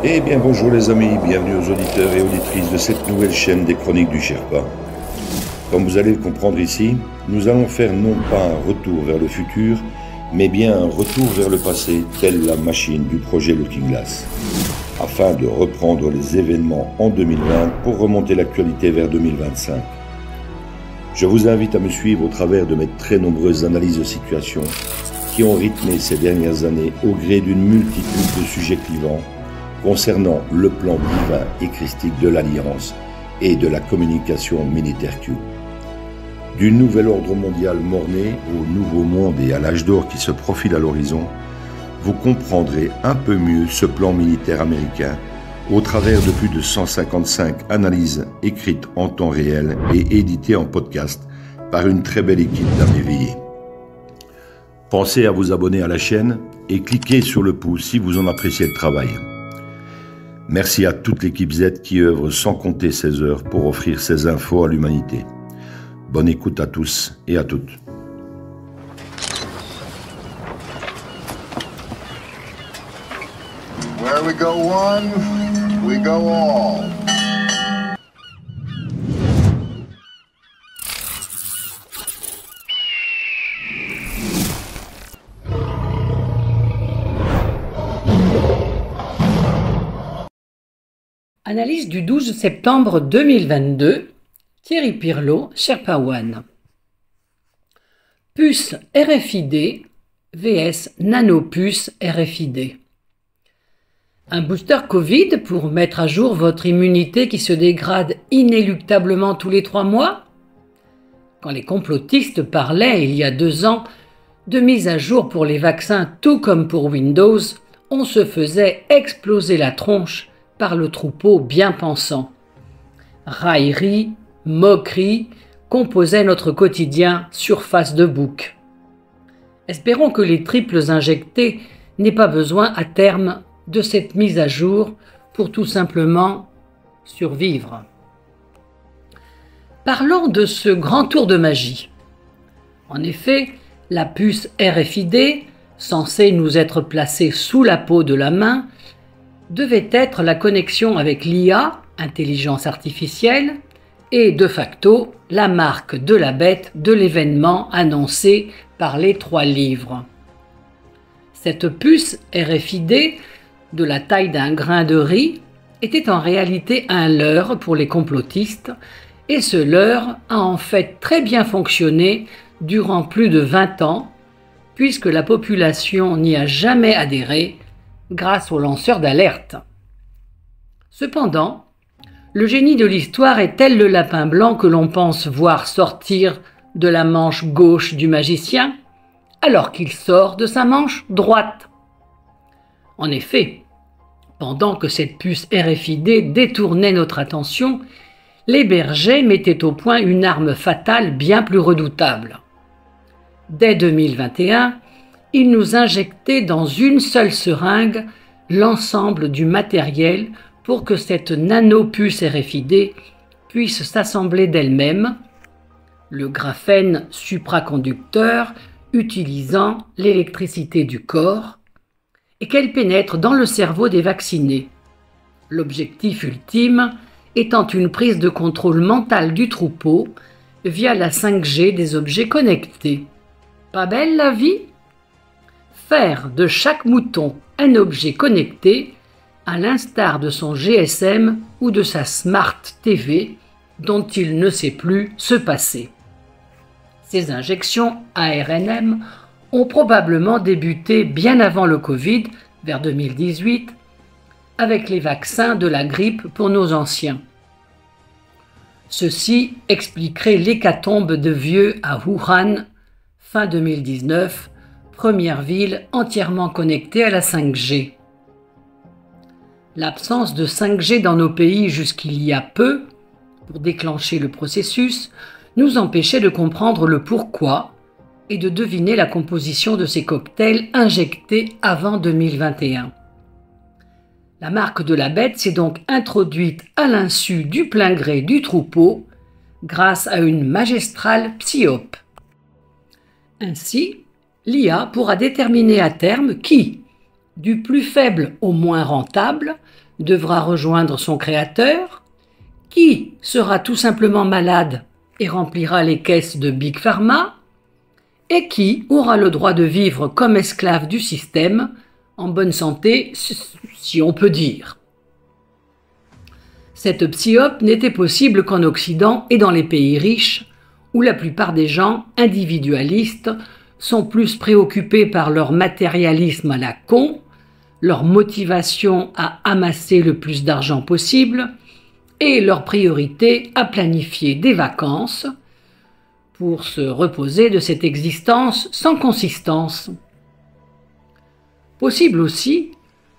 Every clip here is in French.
Eh bien bonjour les amis, bienvenue aux auditeurs et auditrices de cette nouvelle chaîne des Chroniques du Sherpa. Comme vous allez le comprendre ici, nous allons faire non pas un retour vers le futur, mais bien un retour vers le passé, telle la machine du projet Looking Glass, afin de reprendre les événements en 2020 pour remonter l'actualité vers 2025. Je vous invite à me suivre au travers de mes très nombreuses analyses de situation qui ont rythmé ces dernières années au gré d'une multitude de sujets clivants concernant le plan divin et christique de l'Alliance et de la communication militaire Q. Du nouvel ordre mondial mort-né au nouveau monde et à l'âge d'or qui se profile à l'horizon, vous comprendrez un peu mieux ce plan militaire américain au travers de plus de 155 analyses écrites en temps réel et éditées en podcast par une très belle équipe d'âmes éveillées. Pensez à vous abonner à la chaîne et cliquez sur le pouce si vous en appréciez le travail. Merci à toute l'équipe Z qui œuvre sans compter ses heures pour offrir ces infos à l'humanité. Bonne écoute à tous et à toutes. Where we go one, we go all. Analyse du 12 septembre 2022, Thierry Pirlot, Sherpa One. Puce RFID vs nanopuce RFID. Un booster Covid pour mettre à jour votre immunité qui se dégrade inéluctablement tous les 3 mois? Quand les complotistes parlaient il y a 2 ans de mise à jour pour les vaccins tout comme pour Windows, on se faisait exploser la tronche par le troupeau bien pensant. Railleries, moqueries composaient notre quotidien surface de bouc. Espérons que les triples injectés n'aient pas besoin à terme de cette mise à jour pour tout simplement survivre. Parlons de ce grand tour de magie. En effet, la puce RFID, censée nous être placée sous la peau de la main, devait être la connexion avec l'IA, intelligence artificielle, et de facto la marque de la bête de l'événement annoncé par les 3 livres. Cette puce RFID, de la taille d'un grain de riz, était en réalité un leurre pour les complotistes, et ce leurre a en fait très bien fonctionné durant plus de 20 ans, puisque la population n'y a jamais adhéré, grâce aux lanceurs d'alerte. Cependant, le génie de l'histoire est tel le lapin blanc que l'on pense voir sortir de la manche gauche du magicien, alors qu'il sort de sa manche droite. En effet, pendant que cette puce RFID détournait notre attention, les bergers mettaient au point une arme fatale bien plus redoutable. Dès 2021, ils nous injectaient dans une seule seringue l'ensemble du matériel pour que cette nanopuce RFID puisse s'assembler d'elle-même, le graphène supraconducteur utilisant l'électricité du corps, et qu'elle pénètre dans le cerveau des vaccinés. L'objectif ultime étant une prise de contrôle mental du troupeau via la 5G des objets connectés. Pas belle la vie ? Faire de chaque mouton un objet connecté, à l'instar de son GSM ou de sa Smart TV, dont il ne sait plus se passer. Ces injections ARNM ont probablement débuté bien avant le Covid, vers 2018, avec les vaccins de la grippe pour nos anciens. Ceci expliquerait l'hécatombe de vieux à Wuhan, fin 2019, première ville entièrement connectée à la 5G. L'absence de 5G dans nos pays jusqu'il y a peu, pour déclencher le processus, nous empêchait de comprendre le pourquoi et de deviner la composition de ces cocktails injectés avant 2021. La marque de la bête s'est donc introduite à l'insu du plein gré du troupeau grâce à une magistrale psyope. Ainsi, l'IA pourra déterminer à terme qui, du plus faible au moins rentable, devra rejoindre son créateur, qui sera tout simplement malade et remplira les caisses de Big Pharma, et qui aura le droit de vivre comme esclave du système, en bonne santé, si on peut dire. Cette psyope n'était possible qu'en Occident et dans les pays riches, où la plupart des gens individualistes sont plus préoccupés par leur matérialisme à la con, leur motivation à amasser le plus d'argent possible et leur priorité à planifier des vacances pour se reposer de cette existence sans consistance. Possible aussi,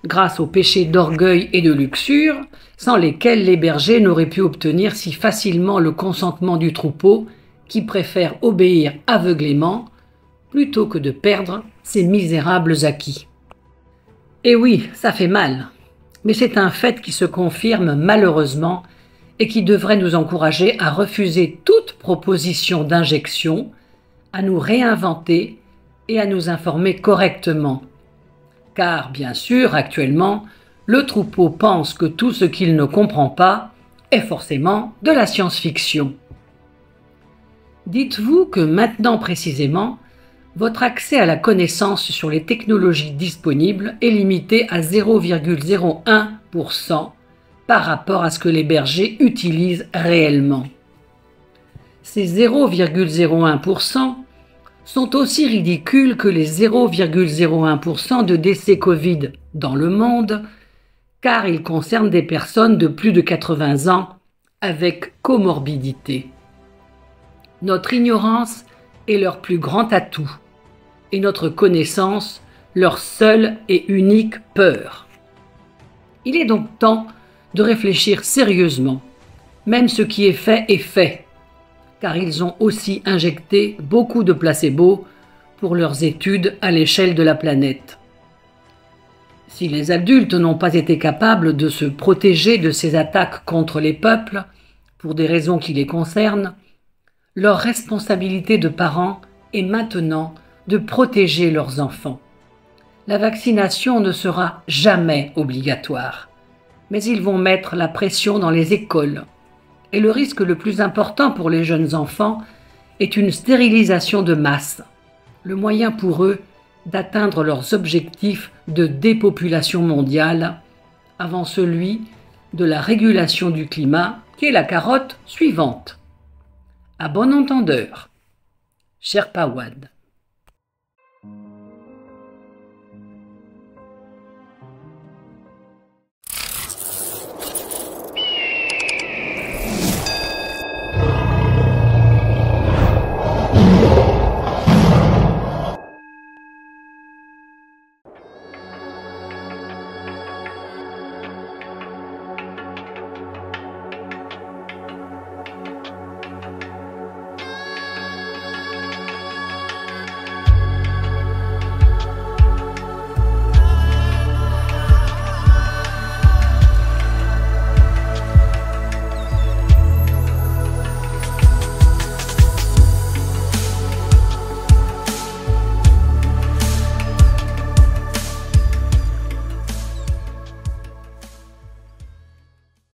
grâce aux péchés d'orgueil et de luxure, sans lesquels les bergers n'auraient pu obtenir si facilement le consentement du troupeau qui préfère obéir aveuglément plutôt que de perdre ses misérables acquis. Et oui, ça fait mal, mais c'est un fait qui se confirme malheureusement et qui devrait nous encourager à refuser toute proposition d'injection, à nous réinventer et à nous informer correctement. Car, bien sûr, actuellement, le troupeau pense que tout ce qu'il ne comprend pas est forcément de la science-fiction. Dites-vous que maintenant précisément, votre accès à la connaissance sur les technologies disponibles est limité à 0,01% par rapport à ce que les bergers utilisent réellement. Ces 0,01% sont aussi ridicules que les 0,01% de décès Covid dans le monde, car ils concernent des personnes de plus de 80 ans avec comorbidité. Notre ignorance est leur plus grand atout, et notre connaissance leur seule et unique peur. Il est donc temps de réfléchir sérieusement. Même ce qui est fait, car ils ont aussi injecté beaucoup de placebos pour leurs études à l'échelle de la planète. Si les adultes n'ont pas été capables de se protéger de ces attaques contre les peuples, pour des raisons qui les concernent, leur responsabilité de parents est maintenant de protéger leurs enfants. La vaccination ne sera jamais obligatoire, mais ils vont mettre la pression dans les écoles. Et le risque le plus important pour les jeunes enfants est une stérilisation de masse, le moyen pour eux d'atteindre leurs objectifs de dépopulation mondiale avant celui de la régulation du climat, qui est la carotte suivante. À bon entendeur, Sherpa Wade.